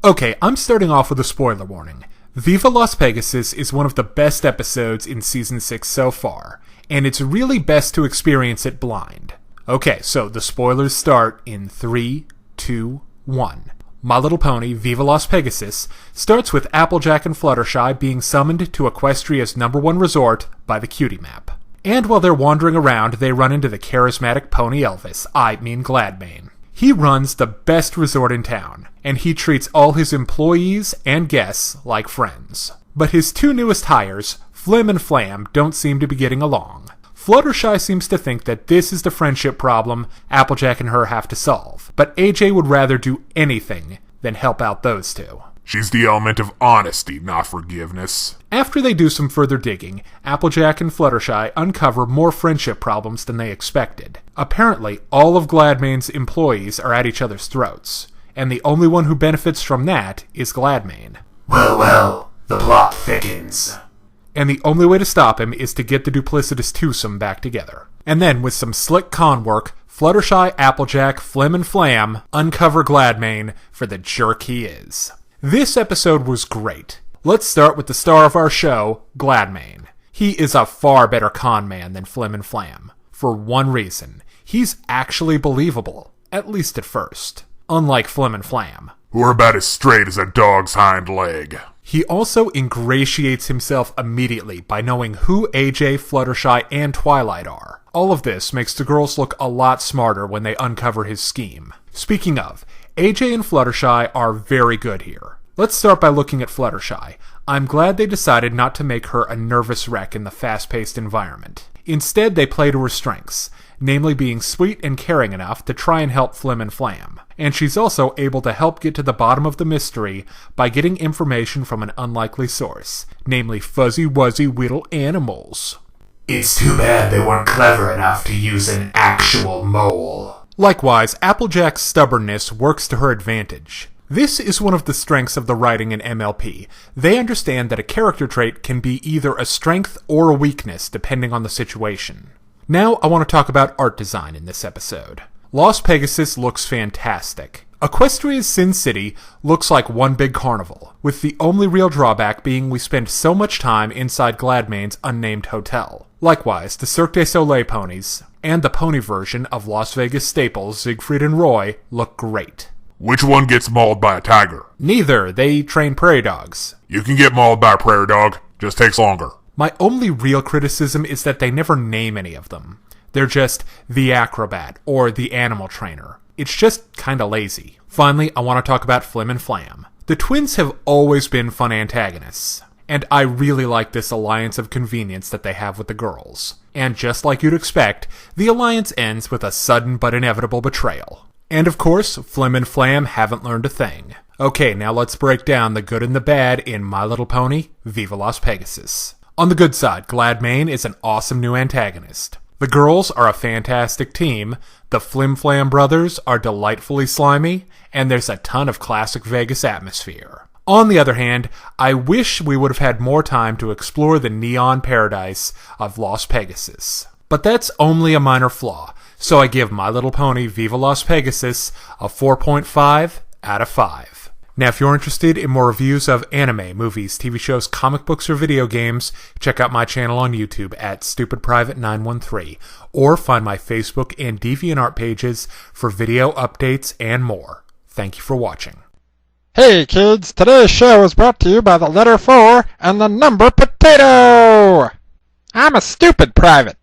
Okay, I'm starting off with a spoiler warning. Viva Las Pegasus is one of the best episodes in Season 6 so far, and it's really best to experience it blind. Okay, so the spoilers start in 3, 2, 1. My Little Pony, Viva Las Pegasus, starts with Applejack and Fluttershy being summoned to Equestria's #1 resort by the Cutie Map. And while they're wandering around, they run into the charismatic pony Elvis, Gladmane. He runs the best resort in town, and he treats all his employees and guests like friends. But his two newest hires, Flim and Flam, don't seem to be getting along. Fluttershy seems to think that this is the friendship problem Applejack and her have to solve, but AJ would rather do anything than help out those two. She's the element of honesty, not forgiveness. After they do some further digging, Applejack and Fluttershy uncover more friendship problems than they expected. Apparently, all of Gladmane's employees are at each other's throats, and the only one who benefits from that is Gladmane. Well, the plot thickens. And the only way to stop him is to get the duplicitous twosome back together. And then, with some slick con work, Fluttershy, Applejack, Flim and Flam uncover Gladmane for the jerk he is. This episode was great. Let's start with the star of our show, Gladmane. He is a far better con man than Flim and Flam. For one reason, he's actually believable, at least at first. Unlike Flim and Flam, who are about as straight as a dog's hind leg. He also ingratiates himself immediately by knowing who AJ, Fluttershy, and Twilight are. All of this makes the girls look a lot smarter when they uncover his scheme. Speaking of, AJ and Fluttershy are very good here. Let's start by looking at Fluttershy. I'm glad they decided not to make her a nervous wreck in the fast-paced environment. Instead, they play to her strengths, namely being sweet and caring enough to try and help Flim and Flam. And she's also able to help get to the bottom of the mystery by getting information from an unlikely source, namely fuzzy-wuzzy whittle animals. It's too bad they weren't clever enough to use an actual mole. Likewise, Applejack's stubbornness works to her advantage. This is one of the strengths of the writing in MLP. They understand that a character trait can be either a strength or a weakness, depending on the situation. Now I want to talk about art design in this episode. Las Pegasus looks fantastic. Equestria's Sin City looks like one big carnival, with the only real drawback being we spend so much time inside Gladmane's unnamed hotel. Likewise, the Cirque du Soleil ponies, and the pony version of Las Vegas staples Siegfried and Roy look great. Which one gets mauled by a tiger? Neither. They train prairie dogs. You can get mauled by a prairie dog, just takes longer. My only real criticism is that they never name any of them. They're just the acrobat or the animal trainer. It's just kinda lazy. Finally, I want to talk about Flim and Flam. The twins have always been fun antagonists, and I really like this alliance of convenience that they have with the girls. And just like you'd expect, the alliance ends with a sudden but inevitable betrayal. And of course, Flim and Flam haven't learned a thing. Okay, now let's break down the good and the bad in My Little Pony, Viva Las Pegasus. On the good side, Gladmane is an awesome new antagonist. The girls are a fantastic team, the Flim Flam brothers are delightfully slimy, and there's a ton of classic Vegas atmosphere. On the other hand, I wish we would have had more time to explore the neon paradise of Las Pegasus. But that's only a minor flaw, so I give My Little Pony Viva Las Pegasus a 4.5 out of 5. Now, if you're interested in more reviews of anime, movies, TV shows, comic books, or video games, check out my channel on YouTube at StupidPrivate913, or find my Facebook and Deviantart pages for video updates and more. Thank you for watching. Hey kids, today's show is brought to you by the letter 4 and the number potato! I'm a stupid private.